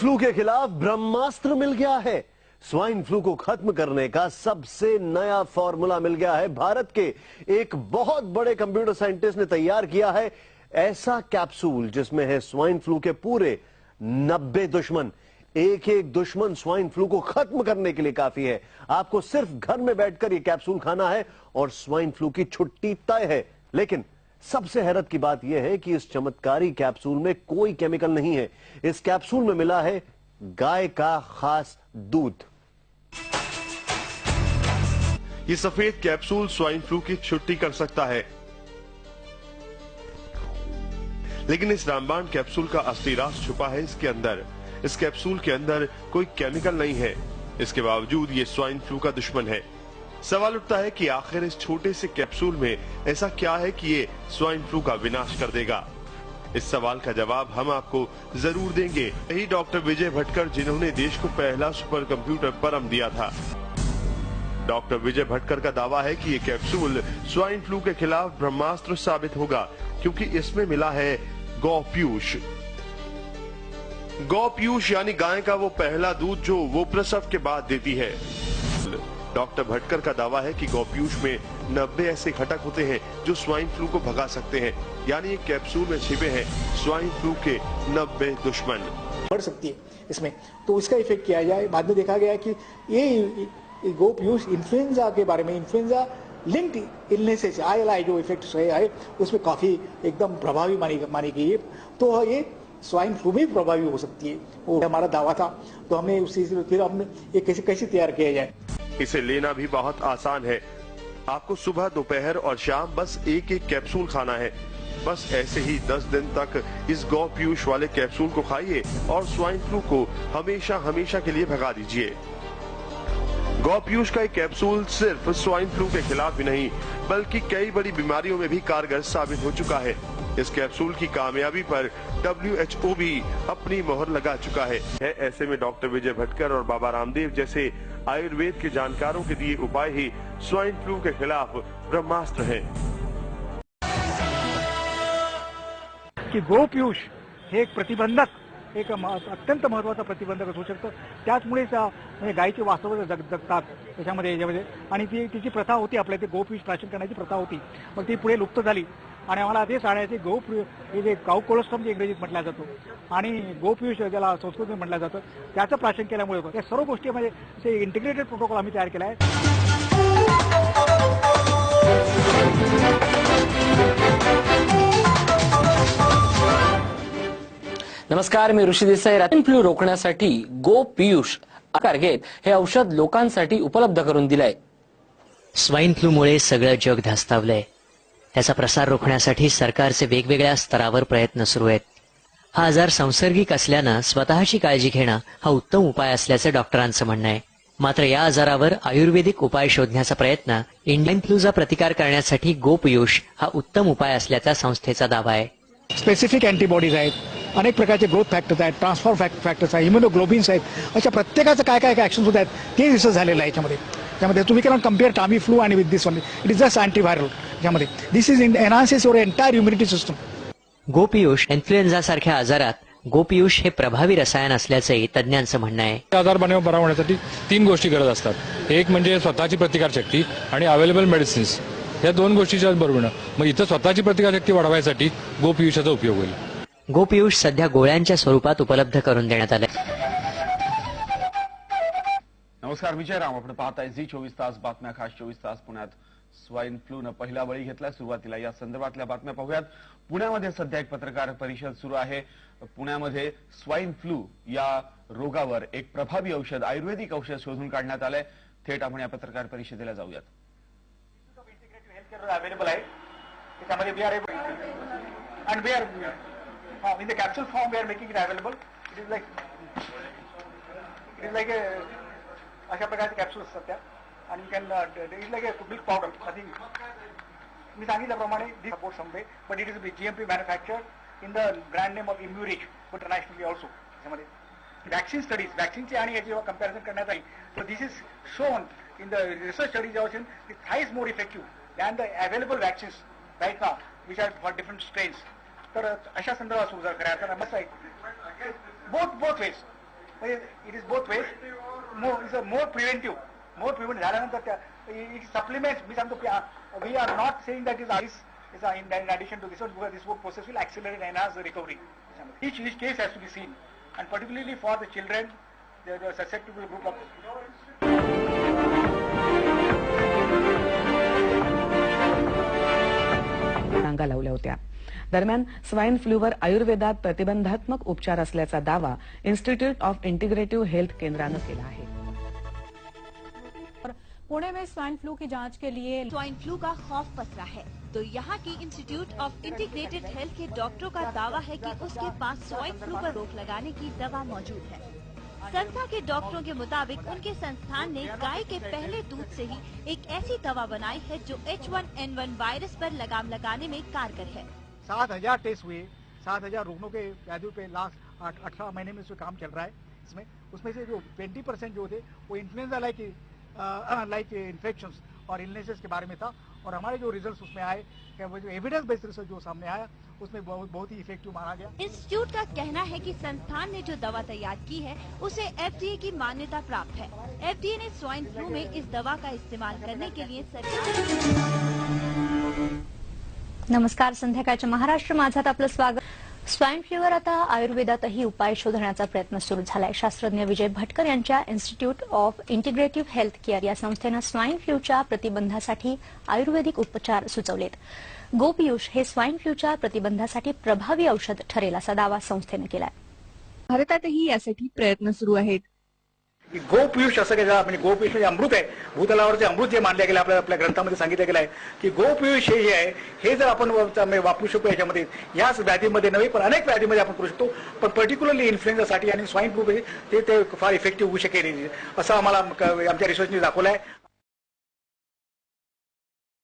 Flu के खिलाफ ब्रह्मास्त्र mill गया है। Swine flu को खत्म करने का सबसे नया फॉर्मूला मिल गया है। भारत के एक बहुत बड़े कंप्यूटर साइंटिस्ट ने तैयार किया है ऐसा कैप्सूल जिसमें है स्वाइन फ्लू के पूरे 90 दुश्मन। एक एक दुश्मन स्वाइन फ्लू को खत्म करने के लिए काफी है। आपको सिर्फ घर में बैठकर यह कैप्सूल खाना है और स्वाइन फ्लू की छुट्टी तय है। लेकिन सबसे हैरत की बात यह है कि इस चमत्कारी कैप्सूल में कोई केमिकल नहीं है। इस कैप्सूल में मिला है गाय का खास दूध। ये सफेद कैप्सूल स्वाइन फ्लू की छुट्टी कर सकता है, लेकिन इस रामबाण कैप्सूल का असली राज छुपा है इसके अंदर। इस कैप्सूल के अंदर कोई केमिकल नहीं है, इसके बावजूद ये स्वाइन फ्लू का दुश्मन है। सवाल उठता है कि आखिर इस छोटे से कैप्सूल में ऐसा क्या है कि ये स्वाइन फ्लू का विनाश कर देगा। इस सवाल का जवाब हम आपको जरूर देंगे। यही डॉक्टर विजय भटकर जिन्होंने देश को पहला सुपर कंप्यूटर परम दिया था। डॉक्टर विजय भटकर का दावा है कि ये कैप्सूल स्वाइन फ्लू के खिलाफ ब्रह्मास्त्र साबित होगा, क्योंकि इसमें मिला है गौ पीयूष। गौ पीयूष यानी गाय का वो पहला दूध जो वो प्रसव के बाद देती है। डॉक्टर भटकर का दावा है कि गौ पीयूष में 90 ऐसे घटक होते हैं जो स्वाइन फ्लू को भगा सकते हैं, यानी एक कैप्सूल में छिपे हैं स्वाइन फ्लू के 90 दुश्मन। बढ़ सकती है इसमें, तो इसका इफेक्ट किया जाए। बाद में देखा गया कि ये गो पीयूष इन्फ्लुएंजा के बारे में, इन्फ्लुएंजा लिंक्ड इलनेसेस ILI जो इफेक्ट है उसमें काफी एकदम प्रभावी मानी गई है। तो ये स्वाइन फ्लू में प्रभावी हो सकती है, वो हमारा दावा था। तो हमने उसी फिर हमने ये कैसे तैयार किया जाए। इसे लेना भी बहुत आसान है। आपको सुबह, दोपहर और शाम बस एक एक कैप्सूल खाना है। बस ऐसे ही 10 दिन तक इस गौ पीयूष वाले कैप्सूल को खाइए और स्वाइन फ्लू को हमेशा हमेशा के लिए भगा दीजिए। गौ पीयूष का एक कैप्सूल सिर्फ स्वाइन फ्लू के खिलाफ ही नहीं, बल्कि कई बड़ी बीमारियों में भी कारगर साबित हो चुका है। इस कैप्सूल की कामयाबी पर WHO भी अपनी मोहर लगा चुका है। ऐसे में डॉक्टर विजय भटकर और बाबा रामदेव जैसे आयुर्वेद के जानकारों के दिए उपाय ही स्वाइन फ्लू के खिलाफ ब्रह्मास्त्र हैं। की गो पीयूष हे एक प्रतिबंधक, एक अत्यंत महत्वाचा प्रतिबंधक असू शकतं। त्याचमुळेच म्हणजे गायीचे वास्तव जगतात त्याच्यामध्ये आणि तिची प्रथा होती, आपल्या ते गो पीयूष प्राशन करण्याची प्रथा होती, मग ती पुढे लुप्त झाली। आणि आम्हाला तेच आढळते हे जे काऊ कोलोस्ट्रम जे इंग्रजीत म्हटलं जातो आणि गो पीयूष ज्याला संस्कृतीत म्हटलं जातं त्याचं प्राशन केल्यामुळे होतं। त्या सर्व गोष्टीमध्ये ते इंटिग्रेटेड प्रोटोकॉल आम्ही तयार केला आहे। नमस्कार, मी ऋषी देसाई। स्वाइन फ्लू रोखण्यासाठी गो पीयूष आकार घेत हे औषध लोकांसाठी उपलब्ध करून दिलंय। स्वाइन फ्लूमुळे सगळं जग धास्तावलंय। त्याचा प्रसार रोखण्यासाठी सरकारचे वेगवेगळ्या स्तरावर प्रयत्न सुरू आहेत। हा आजार संसर्गिक असल्यानं स्वतःची काळजी घेणं हा उत्तम उपाय असल्याचं डॉक्टरांचं म्हणणं आहे। मात्र या आजारावर आयुर्वेदिक उपाय शोधण्याचा प्रयत्न इंडियन फ्लूचा प्रतिकार करण्यासाठी गो पीयूष हा उत्तम उपाय असल्याचा संस्थेचा दावा आहे। स्पेसिफिक अँटीबॉडीज आहेत, अनेक प्रकारचे ग्रोथ फॅक्टर्स आहेत, ट्रान्सफॉर फॅक्टर्स आहेत, इम्युनोग्लोबिन्स आहेत। अशा प्रत्येकाचं काय ऍक्शन होत आहेत ते रिसर्च झालेलं आहे याच्यामध्ये। त्यामध्ये तुम्ही कॅन कम्पेअर टामी फ्लू आणि with this one, it is just antiviral. यामध्ये this is enhances your entire immunity system. Go Piyush influenza सारख्या आजारात गो पीयूष हे प्रभावी रसायन असल्याचंही तज्ज्ञांचं म्हणणं आहे। आजार बरा होण्यासाठी 3 गोष्टी गरज असतात। एक म्हणजे स्वतःची प्रतिकारशक्ती आणि अवेलेबल मेडिसिन्स, या 2 गोष्टीच्या बरोबर मग इथं स्वतःची प्रतिकारशक्ती वाढवायसाठी गो पीयूषाचा उपयोग होईल। गो पीयूष सध्या गोळ्यांच्या स्वरूपात उपलब्ध करून देण्यात आले। नमस्कार, विजय राम, आपण पाहताय झी24 तास बातम्या। खास 24 तास पुण्यात स्वाइन फ्लूनं पहिला बळी घेतला। सुरुवातीला या संदर्भातल्या बातम्या पाहूयात। पुण्यामध्ये सध्या एक पत्रकार परिषद सुरू आहे। पुण्यामध्ये स्वाइन फ्लू या रोगावर एक प्रभावी औषध, आयुर्वेदिक औषध शोधून काढण्यात आलंय। थेट आपण या पत्रकार परिषदेला जाऊयात। अवेलेबल आहे त्याच्यामध्ये we are able and we are in the capsule form we are making it available. It is like अशा प्रकारचे कॅप्सूल असतात त्या, आणि you can it is like milk powder. I think मी सांगितल्याप्रमाणे this support someway, but it is GMP manufacture in the brand name of Immurich internationally also. त्याच्यामध्ये vaccine studies, वॅक्सिनची आणि याची जेव्हा कंपॅरिझन करण्यात आली तर this is shown in the research studies जेव्हा इट थाईज more effective than the available vaccines right now which are for different strains. तर अशा संदर्भात सुरू जर करायचं मस्त आहे बोथ वेज म्हणजे it is both ways. More preventive झाल्यानंतर इट सप्लिमेंट. मी सांगतो we are not saying that is आईस in addition to this one, because this whole process will accelerate and enhance the recovery. Each case has to be seen, and particularly for the children, the susceptible group of. टांगा लावल्या होत्या. दरम्यान swine फ्लूवर आयुर्वेदात प्रतिबंधात्मक उपचार असल्याचा दावा institute of integrative health केंद्रानं केला आहे. पुणे में स्वाइन फ्लू की जांच के लिए स्वाइन फ्लू का खौफ पसरा है, तो यहाँ की इंस्टीट्यूट ऑफ इंटीग्रेटेड हेल्थ के डॉक्टरों का दावा है कि उसके पास स्वाइन फ्लू पर रोक लगाने की दवा मौजूद है. संस्था के डॉक्टरों के मुताबिक उनके संस्थान ने गाय के पहले दूध से ही एक ऐसी दवा बनाई है जो H1N1 वायरस पर लगाम लगाने में कारगर है. 7,000 टेस्ट हुए, 7,000 रोगियों के व्याधियों पे लास्ट 18 महीने में इसमें काम चल रहा है. उसमें से जो 20% जो थे वो इन्फ्लुएंजा लाइक इन्फेक्शंस और इलनेसेस के बारे में था. और हमारे जो रिजल्ट्स उसमें आए, वो जो एविडेंस बेस्ड रिसर्च जो सामने आया, उसमें बहुत ही इफेक्टिव माना गया. इंस्टीट्यूट का कहना है कि संस्थान ने जो दवा तैयार की है उसे FDA की मान्यता प्राप्त है. FDA ने स्वाइन फ्लू में इस दवा का इस्तेमाल करने के लिए नमस्कार. संध्याकाळच्या महाराष्ट्र माझात आपलं स्वागत. स्वाईन फ्लूवर आता आयुर्वेदातही उपाय शोधण्याचा प्रयत्न सुरू झालाय. शास्त्रज्ञ विजय भटकर यांच्या institute of integrative health care या संस्थेनं स्वाईन फ्लूच्या प्रतिबंधासाठी आयुर्वेदिक उपचार सुचवलेत. गोपीयूष हे स्वाईन फ्लूच्या प्रतिबंधासाठी प्रभावी औषध ठरेल असा दावा संस्थेनं केलाय. भारतातही यासाठी प्रयत्न सुरू आहेत. गोपीयूष असं काय, म्हणजे गोपीयूष म्हणजे अमृत आहे. भूतलावरचे अमृत जे मानले गेले आपल्या ग्रंथामध्ये सांगितलं गेलं आहे की गोपीयूष हे जे आहे हे जर आपण वापरू शकतो याच्यामध्ये, याच व्याधीमध्ये नव्हे पण अनेक व्याधीमध्ये आपण करू शकतो. पण पर्टिक्युलरली इन्फ्लुएन्झासाठी आणि स्वाईन फ्लू ते फार इफेक्टिव्ह होऊ शकेल असं आम्हाला आमच्या रिसर्चने दाखवलं आहे.